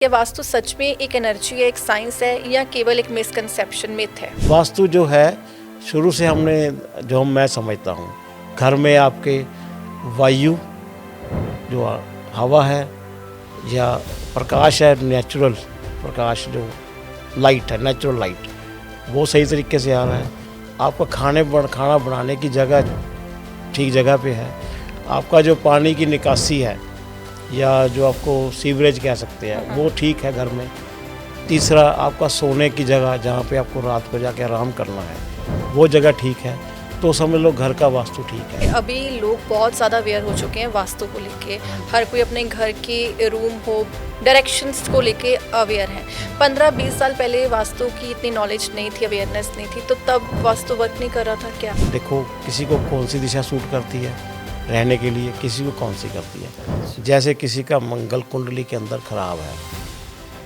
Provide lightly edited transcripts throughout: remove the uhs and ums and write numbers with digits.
क्या वास्तु सच में एक एनर्जी है, एक साइंस है या केवल एक मिसकंसेप्शन, मिथ है? वास्तु जो है शुरू से हमने जो मैं समझता हूँ घर में आपके वायु जो हवा है या प्रकाश है, नेचुरल प्रकाश जो लाइट है, नेचुरल लाइट, वो सही तरीके से आ रहा है। आपका खाना बनाने की जगह ठीक जगह पे है। आपका जो पानी की निकासी है या जो आपको सीवरेज कह सकते हैं वो ठीक है घर में। तीसरा, आपका सोने की जगह जहाँ पे आपको रात को जाके आराम करना है वो जगह ठीक है, तो समझ लो घर का वास्तु ठीक है। अभी लोग बहुत ज़्यादा अवेयर हो चुके हैं वास्तु को लेके। हर कोई अपने घर के रूम हो, डायरेक्शंस को लेके अवेयर है। 15-20 साल पहले वास्तु की इतनी नॉलेज नहीं थी, अवेयरनेस नहीं थी, तो तब वास्तु वर्क नहीं कर रहा था क्या? देखो, किसी को कौन सी दिशा सूट करती है रहने के लिए, किसी को कौन सी करती है। जैसे किसी का मंगल कुंडली के अंदर खराब है,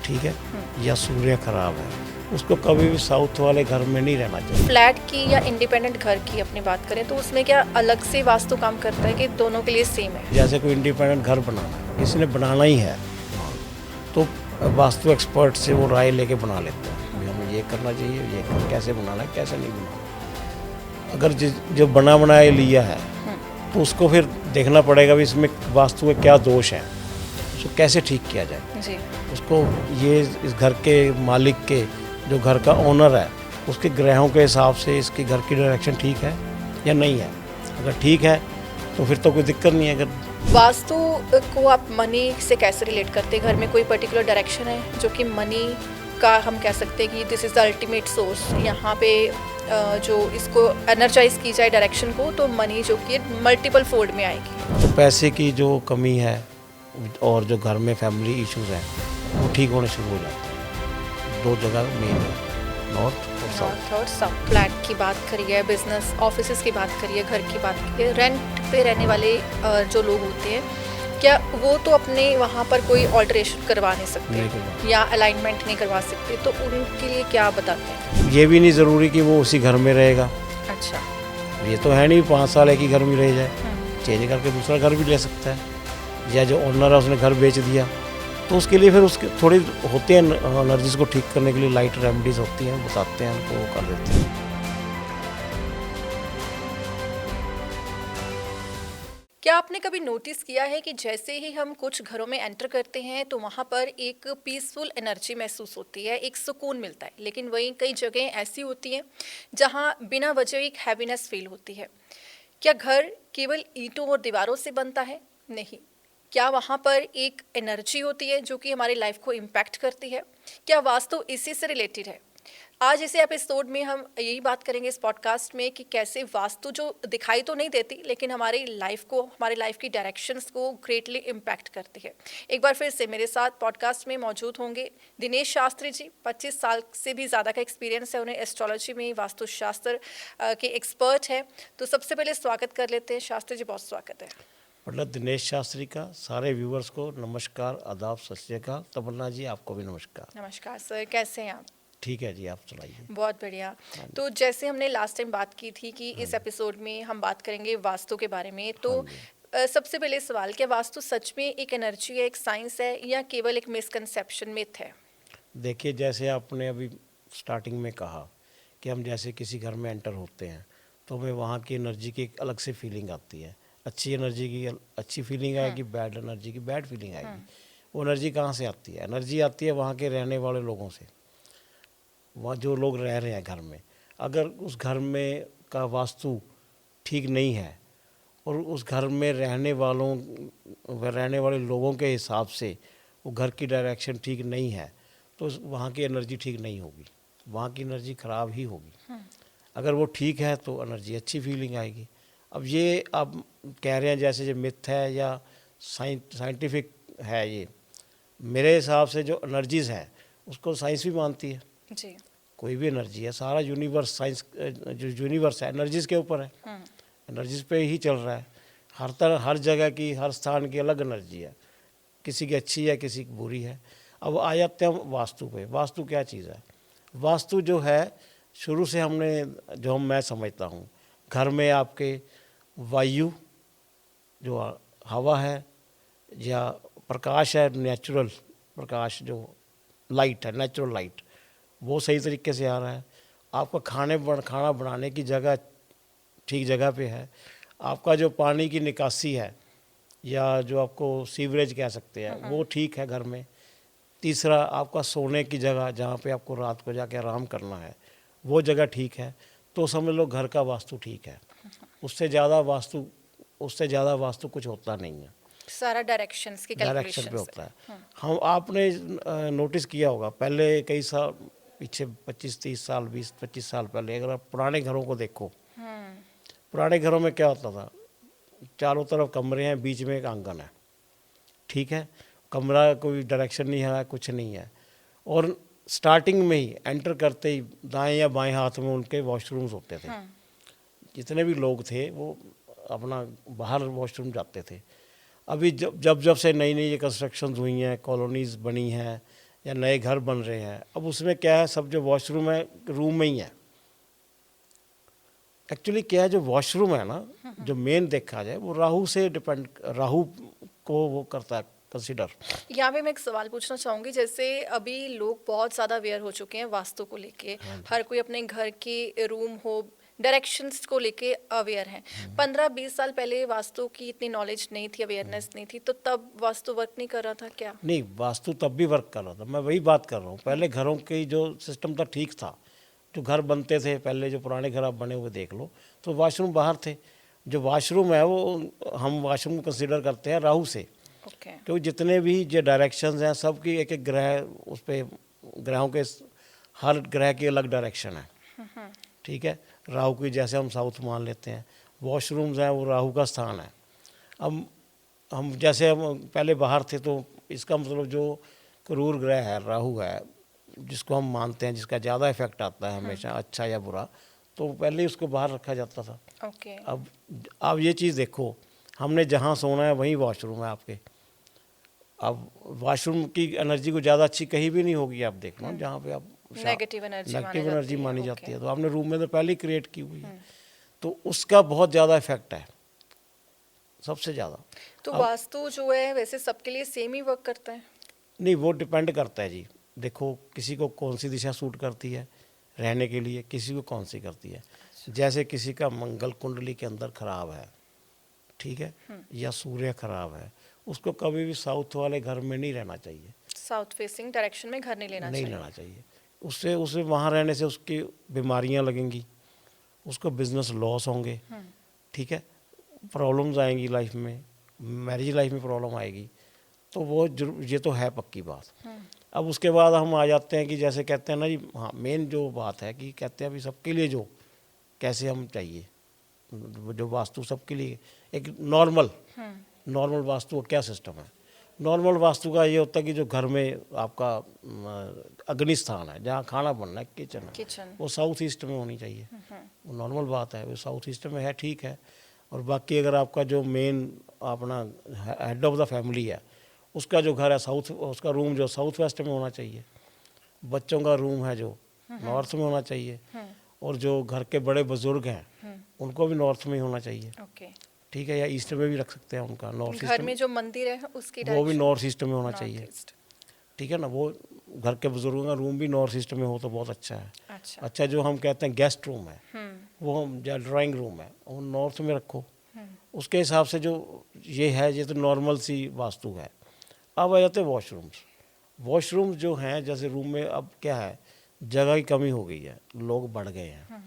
ठीक है, या सूर्य खराब है, उसको कभी भी साउथ वाले घर में नहीं रहना चाहिए। फ्लैट की या इंडिपेंडेंट घर की अपनी बात करें तो उसमें क्या अलग से वास्तु काम करता है कि दोनों के लिए सेम है? जैसे कोई इंडिपेंडेंट घर बनाना है, किसी ने बनाना ही है, तो वास्तु एक्सपर्ट से वो राय लेके बना लेते हैं कि हमें ये करना चाहिए, कैसे बनाना है, कैसे नहीं बनाना। अगर जो बना बनाया लिया है तो उसको फिर देखना पड़ेगा भी इसमें वास्तु में क्या दोष है, उसको कैसे ठीक किया जाए। जी। उसको ये इस घर के मालिक के, जो घर का ओनर है, उसके ग्रहों के हिसाब से इसके घर की डायरेक्शन ठीक है या नहीं है। अगर ठीक है तो फिर तो कोई दिक्कत नहीं है। अगर वास्तु को आप मनी से कैसे रिलेट करते हैं? घर में कोई पर्टिकुलर डायरेक्शन है जो कि मनी का हम कह सकते हैं कि this is the ultimate source, यहाँ पे जो इसको एनर्जाइज की जाए डायरेक्शन को, तो मनी जो कि मल्टीपल फोल्ड में आएगी। तो पैसे की जो कमी है और जो घर में फैमिली इश्यूज हैं वो ठीक होने शुरू हो जाते हैं। दो जगह मेन है, नॉर्थ और साउथ। नॉर्थ और साउथ। फ्लैट की बात करिए, बिजनेस ऑफिसेज की बात करिए, घर की बात करिए, रेंट पे रहने वाले जो लोग होते हैं, क्या वो तो अपने वहाँ पर कोई ऑल्टरेशन करवा नहीं सकते या अलाइनमेंट नहीं करवा सकते, तो उनके लिए क्या बताते हैं? ये भी नहीं ज़रूरी कि वो उसी घर में रहेगा। अच्छा। ये तो है नहीं 5 साल एक ही घर में रह जाए, चेंज करके दूसरा घर भी ले सकता है। या जो ओनर है उसने घर बेच दिया तो उसके लिए फिर उसके थोड़ी होते हैं एनर्जीज को ठीक करने के लिए लाइट रेमेडीज होती हैं, बताते हैं उनको, वो कर देते हैं। क्या आपने कभी नोटिस किया है कि जैसे ही हम कुछ घरों में एंटर करते हैं तो वहाँ पर एक पीसफुल एनर्जी महसूस होती है, एक सुकून मिलता है, लेकिन वहीं कई जगह ऐसी होती हैं जहाँ बिना वजह एक हैवीनेस फील होती है। क्या घर केवल ईंटों और दीवारों से बनता है? नहीं। क्या वहाँ पर एक एनर्जी होती है जो कि हमारी लाइफ को इम्पैक्ट करती है? क्या वास्तु इसी से रिलेटेड है? आज इस एपिसोड में हम यही बात करेंगे इस पॉडकास्ट में कि कैसे वास्तु जो दिखाई तो नहीं देती लेकिन हमारी लाइफ को, हमारी लाइफ की डायरेक्शंस को ग्रेटली इम्पैक्ट करती है। एक बार फिर से मेरे साथ पॉडकास्ट में मौजूद होंगे दिनेश शास्त्री जी। 25 साल से भी ज़्यादा का एक्सपीरियंस है उन्हें एस्ट्रोलॉजी में, वास्तुशास्त्र के एक्सपर्ट हैं। तो सबसे पहले स्वागत कर लेते हैं शास्त्री जी, बहुत स्वागत है। मतलब दिनेश शास्त्री का सारे व्यूवर्स को नमस्कार, आदाब, सत श्री अकाल। तमन्ना जी आपको भी नमस्कार। नमस्कार सर, कैसे हैं आप? ठीक है जी, आप सुनाइए। बहुत बढ़िया। तो जैसे हमने लास्ट टाइम बात की थी कि इस एपिसोड में हम बात करेंगे वास्तु के बारे में, तो सबसे पहले सवाल, क्या वास्तु सच में एक एनर्जी है, एक साइंस है या केवल एक मिसकंसेप्शन, मिथ है? देखिए, जैसे आपने अभी स्टार्टिंग में कहा कि हम जैसे किसी घर में एंटर होते हैं तो हमें वहाँ की एनर्जी की एक अलग से फीलिंग आती है। अच्छी एनर्जी की अच्छी फीलिंग आएगी, बैड एनर्जी की बैड फीलिंग आएगी। वो एनर्जी कहाँ से आती है? एनर्जी आती है वहाँ के रहने वाले लोगों से, वहाँ जो लोग रह रहे हैं घर में। अगर उस घर में का वास्तु ठीक नहीं है और उस घर में रहने वाले लोगों के हिसाब से वो घर की डायरेक्शन ठीक नहीं है तो वहाँ की एनर्जी ठीक नहीं होगी, वहाँ की एनर्जी ख़राब ही होगी। अगर वो ठीक है तो एनर्जी अच्छी फीलिंग आएगी। अब ये आप कह रहे हैं जैसे ये मिथ है या साइंटिफिक है, ये मेरे हिसाब से जो एनर्जीज़ है उसको साइंस भी मानती है जी। कोई भी एनर्जी है, सारा यूनिवर्स साइंस जो यूनिवर्स है एनर्जीज़ के ऊपर है, एनर्जीज़ पे ही चल रहा है। हर जगह की, हर स्थान की अलग एनर्जी है, किसी की अच्छी है, किसी की बुरी है। अब आ जाते हैं हम वास्तु पे। वास्तु क्या चीज़ है? वास्तु जो है शुरू से हमने जो मैं समझता हूँ घर में आपके वायु जो हवा है या प्रकाश है, नेचुरल प्रकाश जो लाइट है, नेचुरल लाइट, वो सही तरीके से आ रहा है। आपका खाना बनाने की जगह ठीक जगह पे है। आपका जो पानी की निकासी है या जो आपको सीवरेज कह सकते हैं वो ठीक है घर में। तीसरा, आपका सोने की जगह जहाँ पे आपको रात को जाके आराम करना है वो जगह ठीक है। तो समझ लो घर का वास्तु ठीक है। उससे ज़्यादा वास्तु कुछ होता नहीं है, सारा डायरेक्शंस की डायरेक्शन पे कैलकुलेशन होता है। हम आपने नोटिस किया होगा पहले कई साल पीछे 25-30 साल 20-25 साल पहले अगर आप पुराने घरों को देखो, पुराने घरों में क्या होता था, चारों तरफ कमरे हैं, बीच में एक आंगन है, ठीक है, कमरा कोई डायरेक्शन नहीं है, कुछ नहीं है। और स्टार्टिंग में ही एंटर करते ही दाएं या बाएं हाथ में उनके वॉशरूम्स होते थे। जितने भी लोग थे वो अपना बाहर वॉशरूम जाते थे। अभी जब से नई नई ये कंस्ट्रक्शंस हुई हैं, कॉलोनीज़ बनी हैं या नए घर बन रहे हैं, अब उसमें क्या है, सब जो वॉशरूम है रूम में ही है। एक्चुअली क्या है, जो वॉशरूम है ना, जो मेन देखा जाए वो राहु को वो करता है कंसिडर। यहाँ पे मैं एक सवाल पूछना चाहूँगी, जैसे अभी लोग बहुत ज़्यादा अवेयर हो चुके हैं वास्तु को लेके, हर कोई अपने घर के रूम हो डायरेक्शंस को लेके अवेयर हैं। 15-20 साल पहले वास्तु की इतनी नॉलेज नहीं थी, अवेयरनेस नहीं थी, तो तब वास्तु वर्क नहीं कर रहा था क्या? नहीं, वास्तु तब भी वर्क कर रहा था। मैं वही बात कर रहा हूँ, पहले घरों की जो सिस्टम था ठीक था। जो घर बनते थे पहले, जो पुराने घर आप बने हुए देख लो, तो वॉशरूम बाहर थे। जो वॉशरूम है वो हम वॉशरूम कंसिडर करते हैं राहु से, ओके। क्योंकि जितने भी जो डायरेक्शंस हैं सबकी एक एक ग्रह, उस पे ग्रहों के हर ग्रह की अलग डायरेक्शन है, ठीक है। राहु की जैसे हम साउथ मान लेते हैं, वॉशरूम्स हैं वो राहु का स्थान है। अब हम जैसे हम पहले बाहर थे, तो इसका मतलब जो क्रूर ग्रह है राहु है, जिसको हम मानते हैं, जिसका ज़्यादा इफेक्ट आता है हमेशा, अच्छा या बुरा, तो पहले ही उसको बाहर रखा जाता था। ओके। अब ये चीज़ देखो, हमने जहाँ सोना है वहीं वॉशरूम है आपके। अब वॉशरूम की एनर्जी को ज़्यादा अच्छी कहीं भी नहीं होगी, आप देखना जहाँ पे आप नेगेटिव एनर्जी मानी जाती ओके। है, तो आपने रूम में तो पहले ही क्रिएट की हुई है, तो उसका बहुत ज़्यादा इफेक्ट है, सबसे ज़्यादा। तो वास्तु जो है वैसे सबके लिए सेम ही वर्क करता है? नहीं, वो डिपेंड करता है जी। देखो, किसी को कौन सी दिशा सूट करती है रहने के लिए, किसी को कौन सी करती है। जैसे किसी का मंगल कुंडली के अंदर खराब है, ठीक है, या सूर्य खराब है, उसको कभी भी साउथ वाले घर में नहीं रहना चाहिए, साउथ फेसिंग डायरेक्शन में घर नहीं लेना चाहिए। उससे उसे वहाँ रहने से उसकी बीमारियाँ लगेंगी, उसको बिजनेस लॉस होंगे, ठीक है, प्रॉब्लम्स आएंगी लाइफ में, मैरिज लाइफ में प्रॉब्लम आएगी। तो वो ये तो है पक्की बात। अब उसके बाद हम आ जाते हैं कि जैसे कहते हैं ना जी, हाँ, मेन जो बात है कि कहते हैं अभी सबके लिए जो कैसे हम चाहिए, जो वास्तु सबके लिए एक नॉर्मल वास्तु का क्या सिस्टम है। नॉर्मल वास्तु का ये होता है कि जो घर में आपका अग्नि स्थान है, जहाँ खाना बनना है, किचन, वो साउथ ईस्ट में होनी चाहिए। वो नॉर्मल बात है, वो साउथ ईस्ट में है, ठीक है। और बाकी अगर आपका जो मेन अपना हेड ऑफ द फैमिली है, उसका जो घर है साउथ, उसका रूम जो साउथ वेस्ट में होना चाहिए। बच्चों का रूम है जो नॉर्थ में होना चाहिए। और जो घर के बड़े बुजुर्ग हैं उनको भी नॉर्थ में ही होना चाहिए, ठीक है, या ईस्ट में भी रख सकते हैं उनका, नॉर्थ ईस्ट घर में जो मंदिर है उसकी वो भी नॉर्थ ईस्ट में होना चाहिए, ठीक है ना। वो घर के बुजुर्गों का रूम भी नॉर्थ ईस्ट में हो तो बहुत अच्छा है। अच्छा, जो हम कहते हैं गेस्ट रूम है, वो हम ड्राइंग रूम है, वो नॉर्थ में रखो। उसके हिसाब से जो ये है, ये तो नॉर्मल सी वास्तु है। अब आ जाते हैं वॉशरूम्स जो हैं, जैसे रूम में अब क्या है, जगह की कमी हो गई है, लोग बढ़ गए हैं,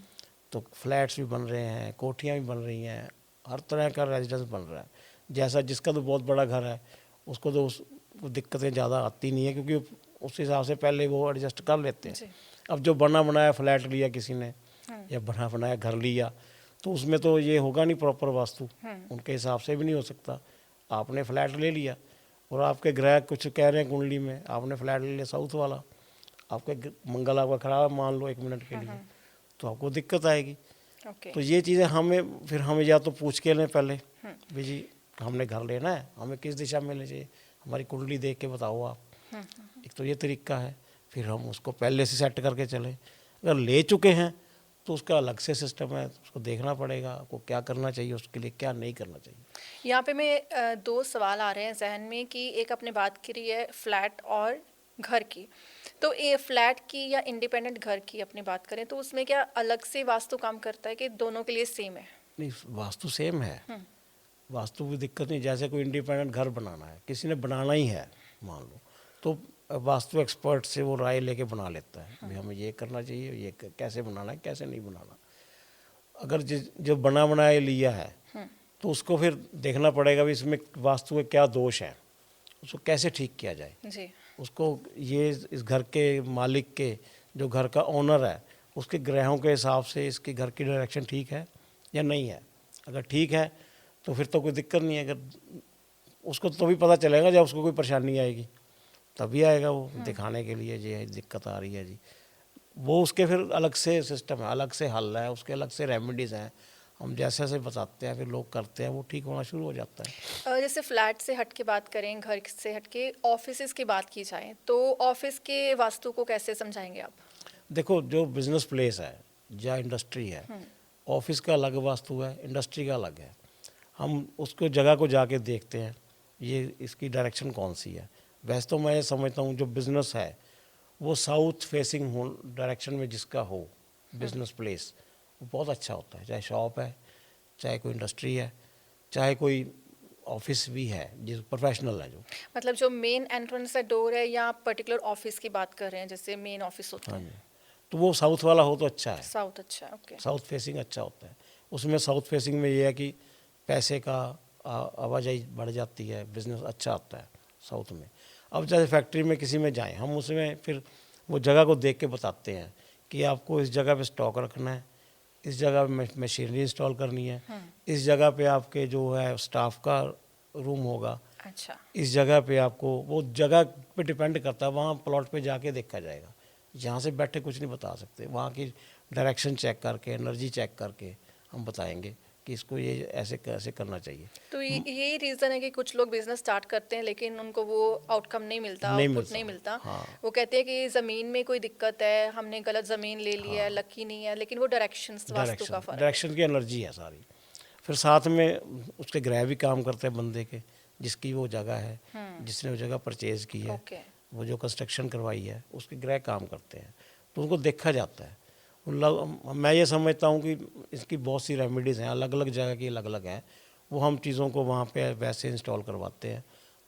तो फ्लैट्स भी बन रहे हैं, कोठियाँ भी बन रही हैं, हर तरह का रेजिडेंस बन रहा है। जैसा जिसका तो बहुत बड़ा घर है उसको तो दिक्कतें ज़्यादा आती नहीं है, क्योंकि उस हिसाब से पहले वो एडजस्ट कर लेते हैं। अब जो बना बनाया फ्लैट लिया किसी ने, या बना बनाया घर लिया, तो उसमें तो ये होगा नहीं प्रॉपर वास्तु, उनके हिसाब से भी नहीं हो सकता। आपने फ्लैट ले लिया और आपके ग्रह कुछ कह रहे हैं कुंडली में, आपने फ्लैट ले लिया साउथ वाला, आपके मंगल आपका खराब है मान लो 1 मिनट के लिए, तो आपको दिक्कत आएगी। तो ये चीज़ें हमें या तो पूछ के लें पहले, भाई जी हमने घर लेना है, हमें किस दिशा में लेना चाहिए, हमारी कुंडली देख के बताओ आप। एक तो ये तरीका है, फिर हम उसको पहले से सेट करके चलें। अगर ले चुके हैं तो उसका अलग से सिस्टम है, उसको देखना पड़ेगा आपको क्या करना चाहिए, उसके लिए क्या नहीं करना चाहिए। यहाँ पे मैं दो सवाल आ रहे हैं जहन में कि एक आपने बात करी है फ्लैट और घर की, तो ये फ्लैट की या इंडिपेंडेंट घर की अपनी बात करें तो उसमें क्या अलग से वास्तु काम करता है कि दोनों के लिए सेम है? नहीं, वास्तु सेम है, वास्तु की दिक्कत नहीं। जैसे कोई इंडिपेंडेंट घर बनाना है, किसी ने बनाना ही है मान लो, तो वास्तु एक्सपर्ट से वो राय लेके बना लेता है, भाई हमें ये करना चाहिए, ये कैसे बनाना है, कैसे नहीं बनाना। अगर जो बना बनाया लिया है तो उसको फिर देखना पड़ेगा भी इसमें वास्तु के क्या दोष है, उसको कैसे ठीक किया जाए। जी। उसको ये इस घर के मालिक के, जो घर का ओनर है, उसके ग्रहों के हिसाब से इसके घर की डायरेक्शन ठीक है या नहीं है। अगर ठीक है तो फिर तो कोई दिक्कत नहीं है। अगर उसको तो भी पता चलेगा जब उसको कोई परेशानी आएगी, तभी आएगा वो दिखाने के लिए, ये दिक्कत आ रही है जी। वो उसके फिर अलग से सिस्टम है, अलग से हल है, उसके अलग से रेमेडीज़ हैं। हम जैसे जैसे बताते हैं फिर लोग करते हैं, वो ठीक होना शुरू हो जाता है। जैसे फ्लैट से हट के बात करें, घर से हट के ऑफिस की बात की जाए तो ऑफिस के वास्तु को कैसे समझाएंगे आप? देखो, जो बिजनेस प्लेस है या इंडस्ट्री है, ऑफिस का अलग वास्तु है, इंडस्ट्री का अलग है। हम उसको जगह को जाके देखते हैं, ये इसकी डायरेक्शन कौन सी है। वैसे तो मैं ये समझता हूँ जो बिज़नेस है वो साउथ फेसिंग हो, डायरेक्शन में जिसका हो बिजनेस प्लेस, वो बहुत अच्छा होता है। चाहे शॉप है, चाहे कोई इंडस्ट्री है, चाहे कोई ऑफिस भी है जिस प्रोफेशनल है जो। मतलब जो मेन एंट्रेंस है, डोर है, या पर्टिकुलर ऑफिस की बात कर रहे हैं जैसे मेन ऑफिस होता हाँ है? जी, तो वो साउथ वाला हो तो अच्छा है, साउथ अच्छा है, ओके। साउथ फेसिंग अच्छा होता है। उसमें साउथ फेसिंग में ये है कि पैसे का आवाजाही बढ़ जाती है, बिजनेस अच्छा आता है साउथ में। अब जैसे फैक्ट्री में किसी में जाएं, हम उसमें फिर वो जगह को देख के बताते हैं कि आपको इस जगह पे स्टॉक रखना है, इस जगह पे मशीनरी इंस्टॉल करनी है, इस जगह पे आपके जो है स्टाफ का रूम होगा, अच्छा। इस जगह पे आपको, वो जगह पे डिपेंड करता है। वहाँ प्लॉट पे जाके देखा जाएगा, यहाँ से बैठे कुछ नहीं बता सकते। वहाँ की डायरेक्शन चेक करके, एनर्जी चेक करके हम बताएंगे कि इसको ये ऐसे कैसे करना चाहिए। तो यही रीज़न है कि कुछ लोग बिजनेस स्टार्ट करते हैं लेकिन उनको वो आउटकम नहीं मिलता, नहीं आउटपुट मिलता। नहीं मिलता। हाँ, वो कहते हैं कि ज़मीन में कोई दिक्कत है, हमने गलत ज़मीन ले ली है, लकी नहीं है, लेकिन वो डायरेक्शंस वास्तु का फ़र्क है। डायरेक्शन की एनर्जी है सारी। फिर साथ में उसके ग्रह भी काम करते हैं बंदे के, जिसकी वो जगह है, जिसने वो जगह परचेज की है, ओके। वो जो कंस्ट्रक्शन करवाई है, उसके ग्रह काम करते हैं, तो उनको देखा जाता है। मैं ये समझता हूँ कि इसकी बहुत सी रेमेडीज़ हैं, अलग अलग जगह की अलग अलग हैं। वो हम चीज़ों को वहाँ पे वैसे इंस्टॉल करवाते हैं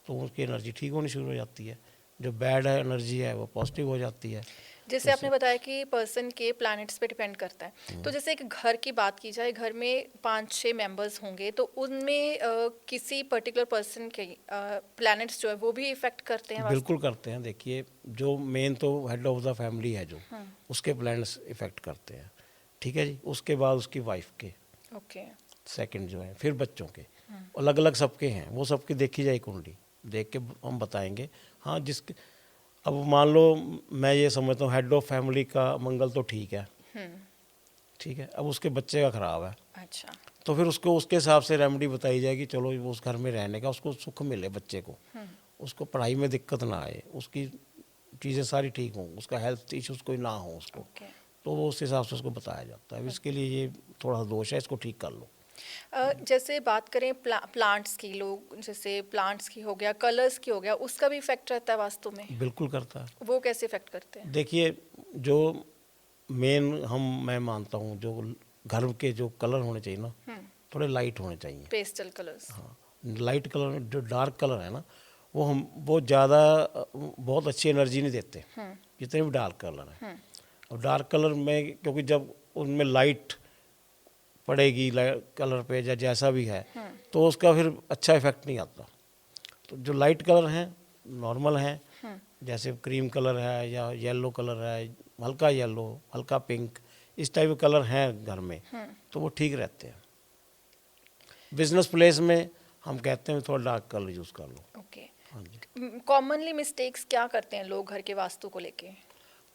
तो उनकी एनर्जी ठीक होनी शुरू हो जाती है। जो बैड है एनर्जी है वो पॉजिटिव हो जाती है। जैसे आपने बताया कि पर्सन के प्लैनेट्स पे डिपेंड करता है, तो जैसे एक घर की बात की जाए, घर में 5-6 मेंबर्स होंगे तो उनमें किसी पर्टिकुलर पर्सन के प्लैनेट्स जो है वो भी इफेक्ट करते हैं वास्तु? बिल्कुल करते हैं। देखिए, जो मेन तो हेड ऑफ द फैमिली है जो, उसके प्लान्स इफेक्ट करते हैं, ठीक है जी। उसके बाद उसकी वाइफ के, ओके। सेकंड जो है, फिर बच्चों के, अलग अलग सबके हैं। वो सबकी देखी जाए कुंडली, देख के हम बताएंगे। हाँ, जिसके, अब मान लो मैं ये समझता हूँ हेड ऑफ फैमिली का मंगल तो ठीक है, ठीक है, अब उसके बच्चे का खराब है, अच्छा। तो फिर उसको उसके हिसाब से रेमेडी बताई जाएगी। चलो वो उस घर में रहने का, उसको सुख मिले, बच्चे को, उसको पढ़ाई में दिक्कत ना आए, उसकी चीज़ें सारी ठीक हों, उसका हेल्थ इश्यूज कोई ना हो उसको, ओके। तो वो उस हिसाब से उसको बताया जाता है। अब इसके लिए ये थोड़ा दोष है, इसको ठीक कर लो। जैसे बात करें प्लांट्स की, लोग जैसे प्लांट्स की हो गया, कलर्स की हो गया, उसका भी इफेक्ट रहता है वास्तु में? बिल्कुल करता है। वो कैसे इफेक्ट करते हैं? देखिए, जो मेन मैं मानता हूँ जो घर के जो कलर होने चाहिए ना, थोड़े लाइट होने चाहिए। Pastel colours. हाँ, लाइट कलर, जो डार्क कलर है ना, वो ज़्यादा बहुत अच्छी एनर्जी नहीं देते जितने भी डार्क कलर हैं। और डार्क कलर में क्योंकि जब उनमें लाइट पड़ेगी कलर पे या जैसा भी है, तो उसका फिर अच्छा इफेक्ट नहीं आता। तो जो लाइट कलर हैं, नॉर्मल हैं, जैसे क्रीम कलर है या येलो कलर है, हल्का येलो, हल्का पिंक, इस टाइप के कलर हैं घर में, तो वो ठीक रहते हैं। बिजनेस प्लेस में हम कहते हैं थोड़ा डार्क कलर यूज़ कर लो। ओके। हाँ जी। कॉमनली मिस्टेक्स क्या करते हैं लोग घर के वास्तु को लेके?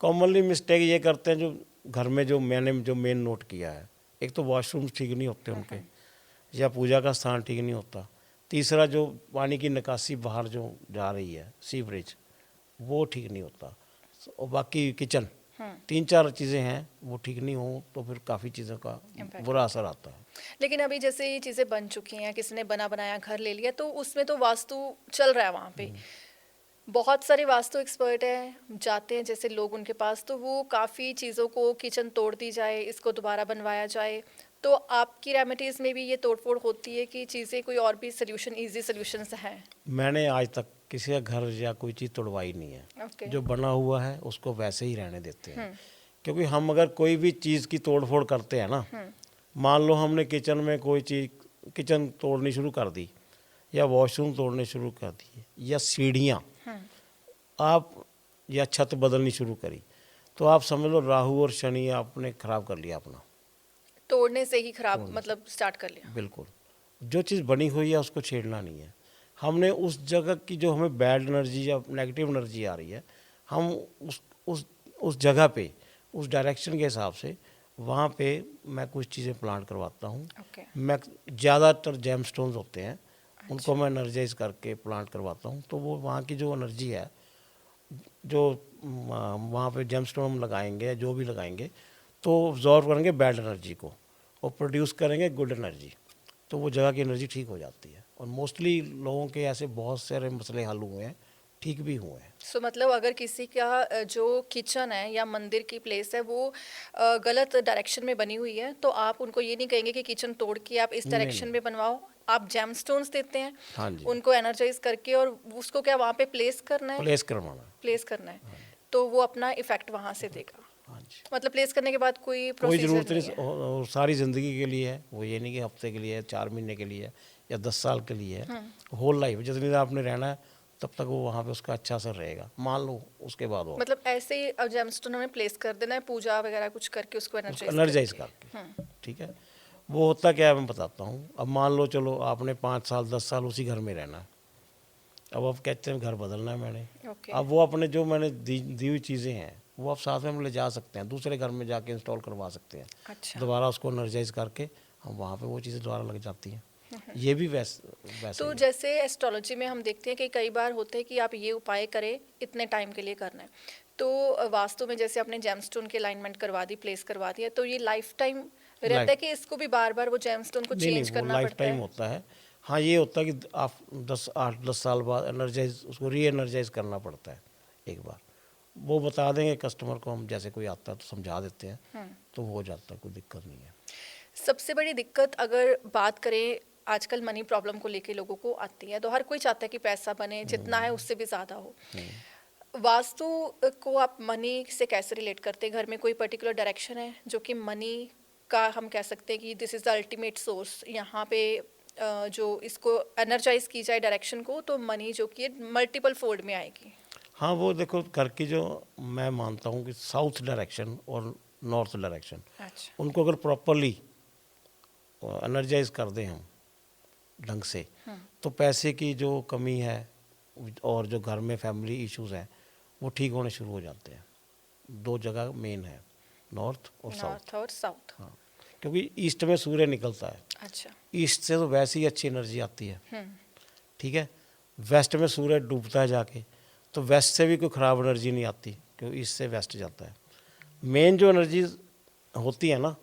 कॉमनली मिस्टेक ये करते हैं, जो घर में जो मैंने जो मेन नोट किया है, एक तो वॉशरूम ठीक नहीं होते उनके, या पूजा का स्थान ठीक नहीं होता। तीसरा, जो पानी की निकासी बाहर जो जा रही है, सीवरेज, वो ठीक नहीं होता। और बाकी किचन, तीन चार चीज़ें हैं वो ठीक नहीं हो तो फिर काफ़ी चीज़ों का Impact बुरा असर आता है। लेकिन अभी जैसे ये चीज़ें बन चुकी हैं, किसी ने बना बनाया घर ले लिया, तो उसमें तो वास्तु चल रहा है वहाँ पे। बहुत सारे वास्तु एक्सपर्ट हैं, जाते हैं जैसे लोग उनके पास, तो वो काफ़ी चीज़ों को, किचन तोड़ दी जाए, इसको दोबारा बनवाया जाए। तो आपकी रेमेडीज़ में भी ये तोड़-फोड़ होती है कि चीज़ें कोई और भी सॉल्यूशन, ईज़ी सॉल्यूशंस हैं? मैंने आज तक किसी का घर या कोई चीज़ तोड़वाई नहीं है। ओके। जो बना हुआ है उसको वैसे ही रहने देते हैं। क्योंकि हम अगर कोई भी चीज़ की तोड़-फोड़ करते हैं ना, मान लो हमने किचन में कोई चीज़, किचन तोड़नी शुरू कर दी या वॉशरूम तोड़ने शुरू कर दिए या सीढ़ियाँ आप या छत बदलनी शुरू करी, तो आप समझ लो राहु और शनि आपने खराब कर लिया अपना। तोड़ने से ही खराब मतलब स्टार्ट कर लिया। बिल्कुल, जो चीज़ बनी हुई है उसको छेड़ना नहीं है। हमने उस जगह की जो हमें बैड एनर्जी या नेगेटिव एनर्जी आ रही है, हम उस जगह पे, उस डायरेक्शन के हिसाब से वहाँ पे मैं कुछ चीज़ें प्लांट करवाता हूँ। ओके। मैं ज़्यादातर जेमस्टोन्स होते हैं, उनको मैं एनर्जाइज करके प्लांट करवाता हूँ। तो वो वहाँ की जो एनर्जी है, जो वहाँ पे जेमस्टोन हम लगाएंगे, जो भी लगाएंगे, तो ऑब्जॉर्व करेंगे बैड एनर्जी को और प्रोड्यूस करेंगे गुड एनर्जी। तो वो जगह की एनर्जी ठीक हो जाती है और मोस्टली लोगों के ऐसे बहुत सारे मसले हल हुए हैं, ठीक भी हुए हैं। सो मतलब अगर किसी का जो किचन है या मंदिर की प्लेस है वो गलत डायरेक्शन में बनी हुई है, तो आप उनको ये नहीं कहेंगे कि किचन तोड़ के आप इस नहीं डायरेक्शन नहीं, में बनवाओ। आप जेमस्टोन्स देते हैं, हाँ जी, उनको एनर्जाइज करके, और उसको क्या वहाँ पे प्लेस करना है? प्लेस करवाना। प्लेस करना है, तो वो अपना इफेक्ट वहाँ से देगा। हाँ जी, मतलब प्लेस करने के बाद कोई कोई प्रोसीजर ज़रूरत नहीं नहीं, है? और सारी ज़िंदगी के लिए है वो, ये नहीं कि हफ्ते के लिए है, 4 महीने के लिए है या 10 साल के लिए है। होल लाइफ जितनी देर आपने रहना है तब तक वो वहाँ पे उसका अच्छा असर रहेगा। मान लो उसके बाद वो मतलब ऐसे ही अब जेमस्टोन हमें प्लेस कर देना है, पूजा वगैरह कुछ करके उसको उसको एनर्जाइज एनर्जाइज करके। करके, ठीक है। वो होता क्या है मैं बताता हूँ। अब मान लो चलो आपने 5 साल 10 साल उसी घर में रहना है, अब आप कहते हैं घर बदलना है मैंने। ओके। अब वो अपने जो मैंने दी हुई चीज़ें हैं वो आप साथ में ले जा सकते हैं, दूसरे घर में जाके इंस्टॉल करवा सकते हैं, अच्छा। दोबारा उसको एनर्जाइज करके हम वहाँ पे वो चीज़ें दोबारा लग जाती हैं। ये भी वैसे तो ही है। जैसे एस्ट्रोलॉजी में हम देखते हैं कि कई बार होते हैं कि आप ये उपाय करें, इतने टाइम के लिए करना है। तो वास्तु में जैसे आपने जेमस्टोन की अलाइनमेंट करवा दी, प्लेस करवा दिया, तो ये लाइफ टाइम रहता है लाइफ कि इसको भी बार बार वो जेमस्टोन को नहीं नहीं, चेंज वो करना लाइफ पड़ता टाइम है? होता है। हाँ, ये होता है कि आप 8-10 साल बाद एनर्जाइज उसको री एनर्जाइज करना पड़ता है एक बार। वो बता देंगे कस्टमर को, हम जैसे कोई आता है तो समझा देते हैं, तो वो हो जाता है, कोई दिक्कत नहीं है। सबसे बड़ी दिक्कत अगर बात करें, आजकल मनी प्रॉब्लम को लेके लोगों को आती है, तो हर कोई चाहता है कि पैसा बने, जितना है उससे भी ज़्यादा हो। वास्तु को आप मनी से कैसे रिलेट करते हैं? घर में कोई पर्टिकुलर डायरेक्शन है जो कि मनी का हम कह सकते हैं कि this is the ultimate source, यहाँ पे जो इसको एनर्जाइज की जाए डायरेक्शन को, तो मनी जो कि मल्टीपल फोल्ड में आएगी? हाँ, वो देखो घर की जो, मैं मानता हूँ कि साउथ डायरेक्शन और नॉर्थ डायरेक्शन, अच्छा। उनको अगर प्रॉपरली एनर्जाइज कर दें हम ढंग से, तो पैसे की जो कमी है और जो घर में फैमिली इश्यूज हैं वो ठीक होने शुरू हो जाते हैं। दो जगह मेन है, नॉर्थ और साउथ। नॉर्थ और साउथ। हाँ, क्योंकि ईस्ट में सूर्य निकलता है, अच्छा। ईस्ट से तो वैसे ही अच्छी एनर्जी आती है, ठीक है। वेस्ट में सूर्य डूबता है जाके, तो वेस्ट से भी कोई ख़राब एनर्जी नहीं आती, क्योंकि ईस्ट से वेस्ट जाता है। मेन जो एनर्जी होती है ना,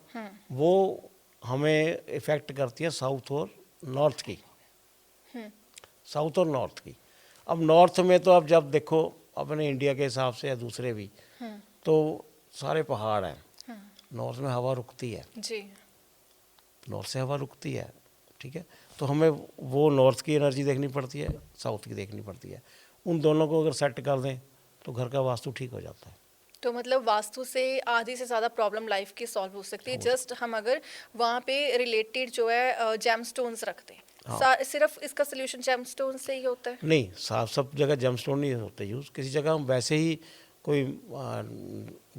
वो हमें इफ़ेक्ट करती है साउथ और नॉर्थ की, साउथ और नॉर्थ की। अब नॉर्थ में तो अब जब देखो अपने इंडिया के हिसाब से या दूसरे भी, तो सारे पहाड़ हैं। नॉर्थ में हवा रुकती है, जी। नॉर्थ से हवा रुकती है, ठीक है। तो हमें वो नॉर्थ की एनर्जी देखनी पड़ती है, साउथ की देखनी पड़ती है। उन दोनों को अगर सेट कर दें तो घर का वास्तु ठीक हो जाता है। तो मतलब वास्तु से आधी से ज़्यादा प्रॉब्लम लाइफ की सॉल्व हो सकती है, जस्ट हम अगर वहाँ पे रिलेटेड जो है जेमस्टोन्स रखते हैं। हाँ, सिर्फ इसका सोल्यूशन जेमस्टोन से ही होता है? नहीं, साफ सब जगह जेमस्टोन नहीं होते यूज़, किसी जगह हम वैसे ही कोई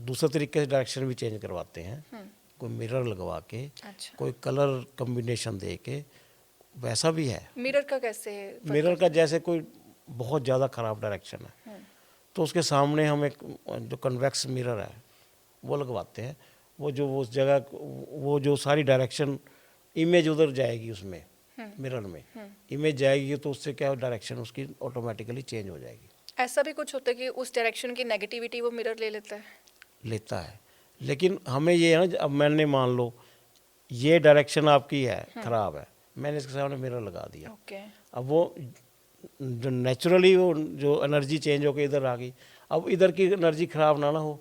दूसरे तरीके से डायरेक्शन भी चेंज करवाते हैं, कोई मिरर लगवा के, अच्छा। कोई कलर कम्बिनेशन दे के, वैसा भी है। मिरर का कैसे मिरर का जैसे कोई बहुत ज़्यादा ख़राब डायरेक्शन है, तो उसके सामने हम एक जो कन्वेक्स मिरर है वो लगवाते हैं। वो जो उस जगह, वो जो सारी डायरेक्शन इमेज उधर जाएगी, उसमें मिरर में इमेज जाएगी, तो उससे क्या डायरेक्शन उसकी ऑटोमेटिकली चेंज हो जाएगी। ऐसा भी कुछ होता है कि उस डायरेक्शन की नेगेटिविटी वो मिरर ले लेता है? लेता है। लेकिन हमें ये है ना, अब मैंने मान लो ये डायरेक्शन आपकी है ख़राब है, मैंने इसके सामने मिरर लगा दिया, ओके। अब वो जो नेचुरली वो जो एनर्जी चेंज होकर इधर आ गई, अब इधर की एनर्जी ख़राब ना हो,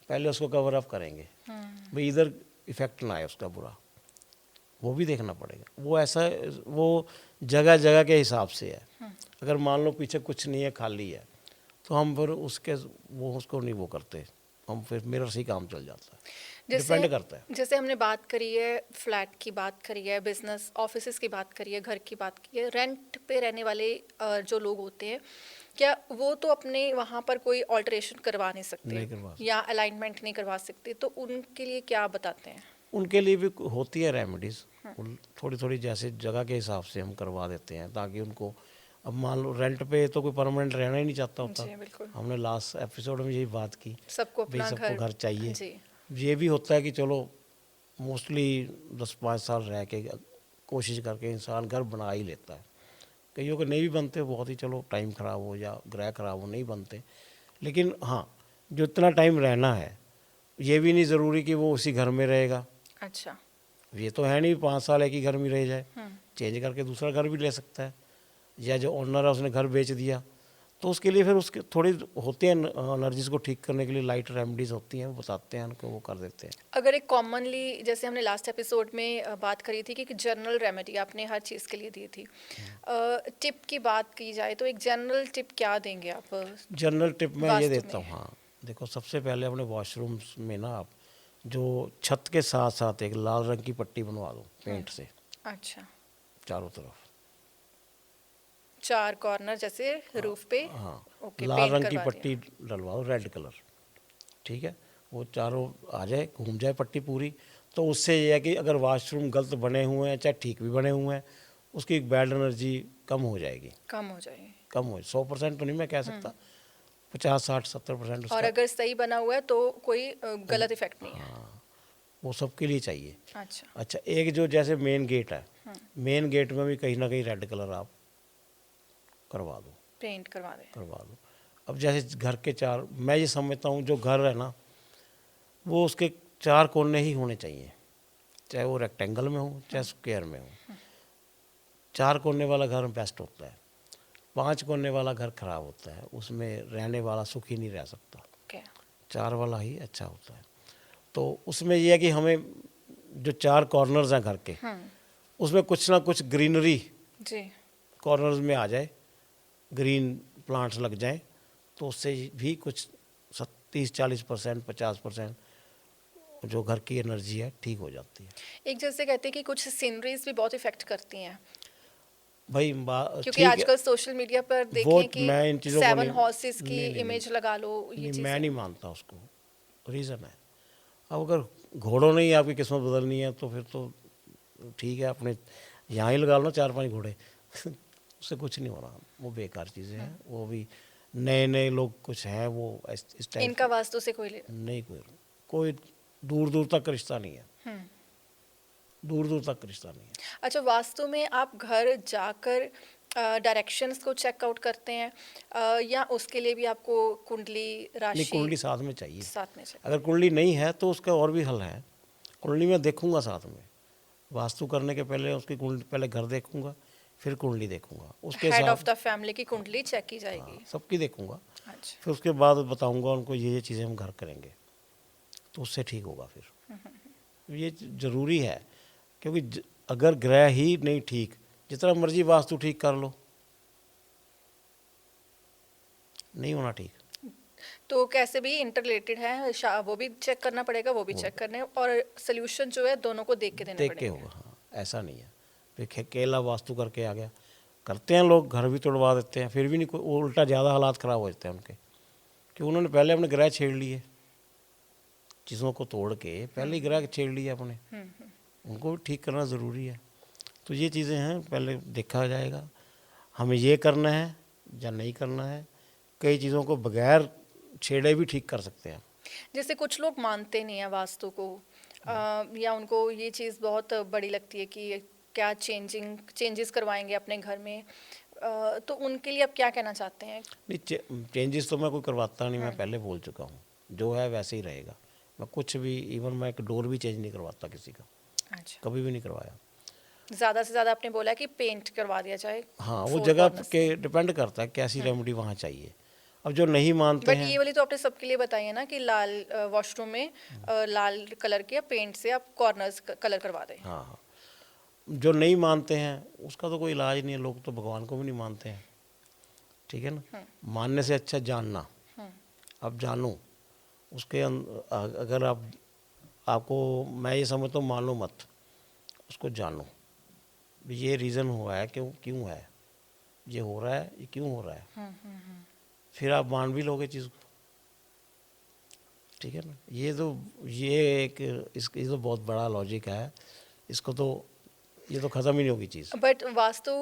पहले उसको कवर अप करेंगे भाई, इधर इफेक्ट ना आए उसका बुरा, वो भी देखना पड़ेगा। वो ऐसा, वो जगह जगह के हिसाब से है। अगर मान लो पीछे कुछ नहीं है, खाली है, तो हम फिर उसके वो उसको नहीं वो करते, हम फिर मिरर से ही काम चल जाता है। डिपेंड करता है। जैसे हमने बात करी है, फ्लैट की बात करी है, बिजनेस ऑफिसेज की बात करी है, घर की बात की है, रेंट पे रहने वाले जो लोग होते हैं, क्या वो तो अपने वहाँ पर कोई ऑल्टरेशन करवा नहीं सकते नहीं करवा सकते। या अलाइनमेंट नहीं करवा सकते, तो उनके लिए क्या बताते हैं? उनके लिए भी होती है रेमेडीज़, थोड़ी थोड़ी, जैसे जगह के हिसाब से हम करवा देते हैं, ताकि उनको, अब मान लो रेंट पे तो कोई परमानेंट रहना ही नहीं चाहता होता। जी बिल्कुल, हमने लास्ट एपिसोड में यही बात की, सबको भाई अपना सबको घर चाहिए। जी। ये भी होता है कि चलो मोस्टली 10-5 साल रह के कोशिश करके इंसान घर बना ही लेता है। कईयों के नहीं भी बनते, बहुत ही चलो टाइम ख़राब हो या ग्रह ख़राब हो नहीं बनते, लेकिन हाँ, जो इतना टाइम रहना है, ये भी नहीं ज़रूरी कि वो उसी घर में रहेगा। अच्छा। ये तो है नहीं 5 साल एक ही घर में रह जाए, चेंज करके दूसरा घर भी ले सकता है, या जो ओनर है उसने घर बेच दिया, तो उसके लिए फिर उसके थोड़ी होते हैं एनर्जीज को ठीक करने के लिए लाइट रेमेडीज होती हैं, वो बताते हैं उनको, वो कर देते हैं। अगर एक कॉमनली, जैसे हमने लास्ट एपिसोड में बात करी थी कि एक जनरल रेमेडी आपने हर चीज़ के लिए दी थी, टिप की बात की जाए तो एक जनरल टिप क्या देंगे आप? जनरल टिप मैं ये वास्तु देता हूँ, में। हाँ देखो, सबसे पहले अपने वॉशरूम्स में ना आप जो छत के साथ साथ एक लाल रंग की पट्टी बनवा दो पेंट से अच्छा, चारों तरफ। 4 कॉर्नर जैसे रूफ पे। हाँ, ओके, लाल पेंट रंग की करवा पट्टी दिया। डलवा दो, रेड कलर, ठीक है, वो चारों आ जाए, घूम जाए पट्टी पूरी, तो उससे ये है कि अगर वॉशरूम गलत बने हुए हैं चाहे ठीक भी बने हुए हैं, उसकी बैड एनर्जी कम हो जाएगी। कम हो जाए। कम हो, 100% तो नहीं मैं कह सकता, 50-60-70% और उसका। अगर सही बना हुआ है तो कोई गलत इफेक्ट नहीं है। हाँ, वो सबके लिए चाहिए। अच्छा। अच्छा, एक जो जैसे मेन गेट है, मेन गेट में भी कहीं ना कहीं रेड कलर आप करवा दो, पेंट करवा दें। करवा दो। अब जैसे घर के चार, मैं ये समझता हूँ जो घर है ना, वो उसके 4 कोने ही होने चाहिए, चाहे वो रेक्टेंगल में हो चाहे स्क्वायर में हो। 4 कोने वाला घर बेस्ट होता है, 5 कोने वाला घर खराब होता है, उसमें रहने वाला सुखी नहीं रह सकता। ओके। 4 वाला ही अच्छा होता है। तो उसमें यह है कि हमें जो 4 कॉर्नर्स हैं घर के, उसमें कुछ ना कुछ ग्रीनरी जी। कॉर्नर्स में आ जाए, ग्रीन प्लांट्स लग जाएं, तो उससे भी कुछ 30-40%, 50% जो घर की एनर्जी है ठीक हो जाती है। एक जैसे कहते हैं कि कुछ सीनरीज भी बहुत इफेक्ट करती हैं, भाई क्योंकि ठीक है, आजकल सोशल मीडिया पर वो देखें कि मैं इन चीज़ों को 7 नहीं, हॉर्सेस की नहीं नहीं नहीं, इमेज लगा लो, ये नहीं मैं चीज़ें। नहीं मानता उसको। रीज़न है, अब अगर घोड़ों ने ही आपकी किस्मत बदलनी है तो फिर तो ठीक है, अपने यहाँ ही लगा लो 4-5 घोड़े उससे कुछ नहीं होना, वो बेकार चीज़ें हैं। वो भी नए नए लोग कुछ हैं, वो इस टाइप इनका वास्तु से कोई नहीं, कोई कोई दूर दूर तक रिश्ता नहीं है, दूर दूर तक रिश्ता नहीं है। अच्छा, वास्तु में आप घर जाकर डायरेक्शंस को चेक आउट करते हैं, या उसके लिए भी आपको कुंडली नहीं, राशि कुंडली साथ में चाहिए। साथ में check? अगर कुंडली नहीं है तो उसका और भी हल है, कुंडली मैं देखूंगा साथ में, वास्तु करने के पहले उसकी कुंडली, पहले घर देखूंगा फिर कुंडली देखूंगा, उसके हेड साथ ऑफ द फैमिली की कुंडली चेक की जाएगी। सबकी देखूंगा, अच्छा। फिर उसके बाद बताऊंगा उनको ये चीज़ें हम घर करेंगे, तो उससे ठीक होगा। फिर ये ज़रूरी है, क्योंकि अगर ग्रह ही नहीं ठीक, जितना मर्जी वास्तु ठीक कर लो, नहीं होना ठीक। तो कैसे भी इंटरलेटेड है, वो भी चेक करना पड़ेगा, वो भी चेक करना है, और सोल्यूशन जो है दोनों को देख के देने देख के पड़ेंगे। होगा, हाँ, ऐसा नहीं है फिर केला वास्तु करके आ गया। करते हैं लोग, घर भी तोड़वा देते हैं, फिर भी नहीं, कोई उल्टा ज़्यादा हालात ख़राब हो जाते हैं उनके, क्योंकि उन्होंने पहले अपने ग्रह छेड़ लिए, चीज़ों को तोड़ के पहले ही ग्रह छेड़ लिए अपने, उनको भी ठीक करना ज़रूरी है। तो ये चीज़ें हैं, पहले देखा जाएगा हमें ये करना है या नहीं करना है। कई चीज़ों को बगैर छेड़े भी ठीक कर सकते हैं। जैसे कुछ लोग मानते नहीं है वास्तु को, या उनको ये चीज़ बहुत बड़ी लगती है कि क्या चेंजेस करवाएंगे अपने घर में, तो उनके लिए आप क्या कहना चाहते हैं? नहीं, चेंजेस तो मैं कोई करवाता नहीं, मैं पहले बोल चुका हूँ। जो है वैसे ही रहेगा। मैं कुछ भी, इवन मैं एक डोर भी चेंज नहीं करवाता किसी का, अच्छा, कभी भी नहीं करवाया। ज़्यादा से ज़्यादा आपने बोला कि पेंट करवा दिया जाए हाँ, वो 4 जगह कॉर्नर्स के में। डिपेंड करता है कैसी रेमेडी वहाँ चाहिए। अब जो नहीं मानते बट हैं, ये वाली तो आपने सबके लिए बताई है ना कि लाल वॉशरूम में लाल कलर के पेंट से आप कॉर्नर्स कलर करवा दें। हाँ हाँ, जो नहीं मानते हैं उसका तो कोई इलाज नहीं है, लोग तो भगवान को भी नहीं मानते हैं, ठीक है ना। मानने से अच्छा जानना। अब जानो उसके अगर आपको, मैं ये समझता हूँ मानो मत, उसको जानो भी ये रीज़न हुआ है, क्यों क्यों है ये हो रहा है, ये क्यों हो रहा है, फिर आप मान भी लोगे चीज़ को, ठीक है ना। ये एक ये तो बहुत बड़ा लॉजिक है, इसको तो ये तो ख़त्म ही नहीं होगी चीज़। बट वास्तु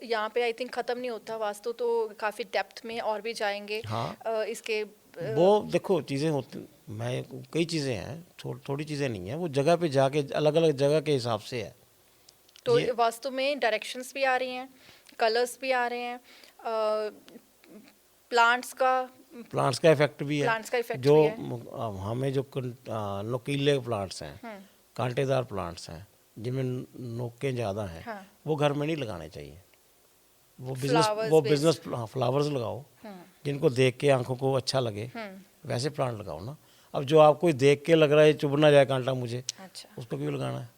यहाँ पे आई थिंक ख़त्म नहीं होता, वास्तु तो काफ़ी डेप्थ में और भी जाएंगे हाँ, इसके वो देखो चीज़ें होती, मैं कई चीज़ें हैं, थोड़ी चीज़ें नहीं हैं, वो जगह पे जाके अलग अलग जगह के हिसाब से है। तो ये वास्तु में डायरेक्शंस भी आ रही हैं, कलर्स भी आ रहे हैं, प्लांट्स का प्लांट्स का इफेक्ट भी है। प्लांट्स का इफेक्ट जो भी है। हमें जो नुकीले प्लांट्स हैं, कांटेदार प्लांट्स हैं, जिनमें नोकें ज़्यादा हैं, हाँ, वो घर में नहीं लगाने चाहिए। Flowers वो based। बिजनेस फ्लावर्स लगाओ जिनको देख के आंखों को अच्छा लगे, वैसे प्लांट लगाओ ना। अब जो आपको देख के लग रहा है चुभ ना जाए कांटा मुझे, अच्छा। उसको क्यों लगाना है।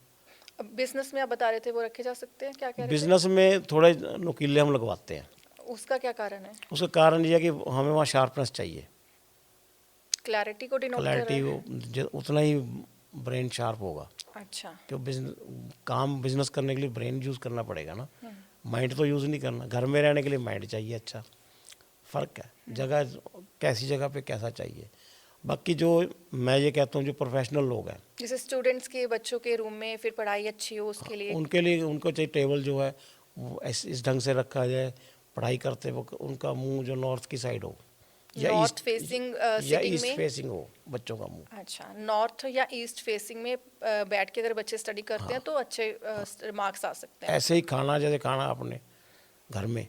अब बिजनेस में आप बता रहे थे वो रखे जा सकते हैं, क्या कह रहे बिजनेस में थोड़े नुकीले हम लगवाते हैं, थे? उसका क्या कारण है? उसका कारण ये है कि हमें वहाँ शार्पनेस चाहिए, क्लैरिटी को डिनोट कर रहा क्लैरिटी, है। उतना ही ब्रेन शार्प होगा। अच्छा। क्यों, बिजनेस करने के लिए ब्रेन यूज़ करना पड़ेगा ना, माइंड तो यूज़ नहीं करना। घर में रहने के लिए माइंड चाहिए अच्छा, फ़र्क है जगह, कैसी जगह पे कैसा चाहिए। बाकी जो मैं ये कहता हूँ, जो प्रोफेशनल लोग हैं, जैसे स्टूडेंट्स के बच्चों के रूम में फिर पढ़ाई अच्छी हो उसके लिए उनके लिए उनको चाहिए टेबल जो है वो इस ढंग से रखा जाए, पढ़ाई करते वक्त उनका मुंह जो नॉर्थ की साइड हो, या नॉर्थ ईस्ट, फेसिंग या सिटिंग ईस्ट में। फेसिंग हो बच्चों का मुंह। अच्छा, नॉर्थ या ईस्ट फेसिंग में बैठ के अगर बच्चे स्टडी करते हैं तो अच्छे मार्क्स आ सकते हैं। ऐसे ही खाना, जैसे खाना अपने घर में,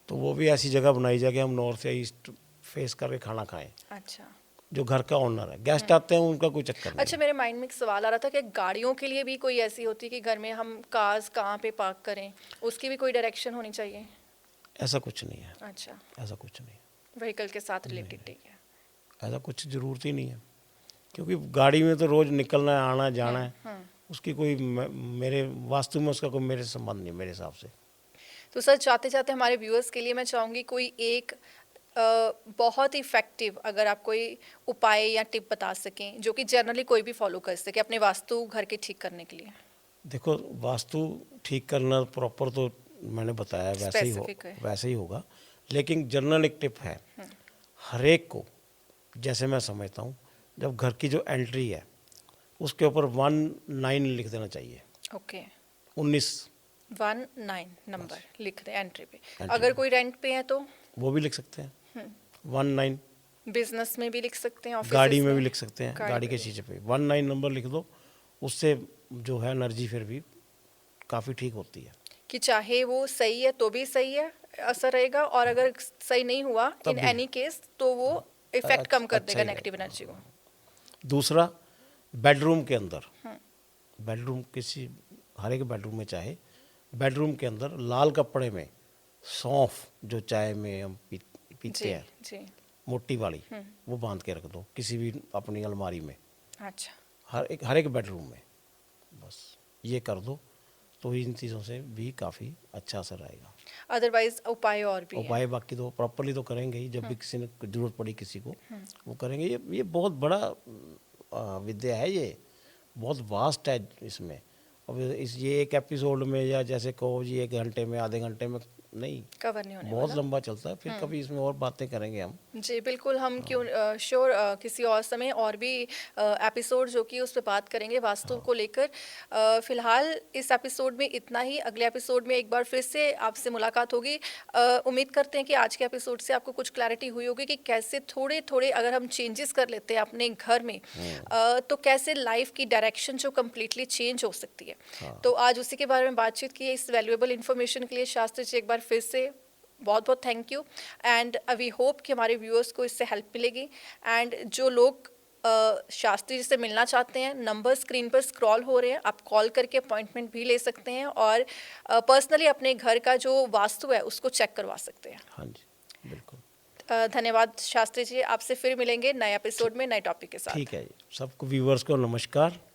तो वो भी ऐसी जगह बनाई जाए कि हम नॉर्थ या ईस्ट फेस करके खाना खाएं। अच्छा। जो घर का ओनर है, गेस्ट आते हैं उनका कोई चक्कर नहीं अच्छा, मेरे माइंड में एक सवाल आ रहा था कि गाड़ियों के लिए भी कोई ऐसी होती है कि घर में हम कार्स कहाँ पे पार्क करें, उसकी भी कोई डायरेक्शन होनी चाहिए? है। ऐसा कुछ नहीं है, अच्छा, ऐसा कुछ नहीं, व्हीकल के साथ रिलेटेड ठीक है। ऐसा कुछ ज़रूरत ही नहीं है, क्योंकि गाड़ी में तो रोज़ निकलना है, आना जाना है, उसकी कोई मेरे वास्तु में उसका कोई मेरे संबंध नहीं, मेरे हिसाब से। तो सर, चाहते चाहते हमारे व्यूअर्स के लिए मैं चाहूँगी कोई एक बहुत इफ़ेक्टिव अगर आप कोई उपाय या टिप बता सकें जो कि जनरली कोई भी फॉलो कर सके अपने वास्तु घर के ठीक करने के लिए। देखो, वास्तु ठीक करना प्रॉपर तो मैंने बताया Specific है। वैसे ही होगा, लेकिन जनरल एक टिप है, हर एक को, जैसे मैं समझता हूँ, जब घर की जो एंट्री है उसके ऊपर 19 लिख देना चाहिए। ओके। 19 19 नंबर लिख दें एंट्री पे। एंट्री अगर पे। कोई रेंट पे है तो वो भी लिख सकते हैं 19। बिजनेस में भी लिख सकते हैं, ऑफिस गाड़ी में भी लिख सकते हैं, गाड़ी पे के भी। शीशे पे 19 नंबर लिख दो, उससे जो है एनर्जी फिर भी काफ़ी ठीक होती है। कि चाहे वो सही है तो भी सही है, असर रहेगा, और अगर सही नहीं हुआ तब इन भी एनी केस तो वो इफेक्ट कम कर अच्छा देगा ही नेगेटिव रहेगा। एनर्जी को। दूसरा, बेडरूम के अंदर, बेडरूम किसी, हर एक बेडरूम में चाहे, बेडरूम के अंदर लाल कपड़े में सौंफ, जो चाय में हम पीते जी हैं, जी। मोटी वाली, वो बांध के रख दो किसी भी अपनी अलमारी में, अच्छा। हर एक बेडरूम में। बस ये कर दो तो इन चीज़ों से भी काफ़ी अच्छा असर आएगा। अदरवाइज उपाय और भी हैं। उपाय बाकी तो प्रॉपरली तो करेंगे ही, जब भी किसी ने ज़रूरत पड़ी किसी को, वो करेंगे। ये बहुत बड़ा विद्या है, ये बहुत वास्ट है इसमें। अब ये एक एपिसोड में, या जैसे कहो जी 1 घंटे में, आधे घंटे में नहीं, कवर नहीं होने बहुत वाला। लंबा चलता है। फिर कभी इसमें और बातें करेंगे हम। जी बिल्कुल, हम क्यों श्योर किसी और समय और भी एपिसोड जो कि उस पर बात करेंगे वास्तु को लेकर। फिलहाल इस एपिसोड में इतना ही, अगले एपिसोड में एक बार फिर से आपसे मुलाकात होगी। उम्मीद करते हैं कि आज के एपिसोड से आपको कुछ क्लैरिटी हुई होगी कि कैसे थोड़े थोड़े अगर हम चेंजेस कर लेते हैं अपने घर में तो कैसे लाइफ की डायरेक्शन जो कम्प्लीटली चेंज हो सकती है। तो आज उसी के बारे में बातचीत की है। इस वैल्यूएबल इन्फॉर्मेशन के लिए शास्त्री जी एक बार फिर से बहुत बहुत thank you and we hope कि हमारे व्यूअर्स को इससे हेल्प मिलेगी एंड जो लोग शास्त्री जी से मिलना चाहते हैं, नंबर स्क्रीन पर स्क्रॉल हो रहे हैं, आप कॉल करके अपॉइंटमेंट भी ले सकते हैं और पर्सनली अपने घर का जो वास्तु है उसको चेक करवा सकते हैं। हाँ जी, बिल्कुल। धन्यवाद शास्त्री जी, आपसे फिर मिलेंगे नए एपिसोड में नए टॉपिक के साथ। ठीक है जी, सबको व्यूवर्स को नमस्कार।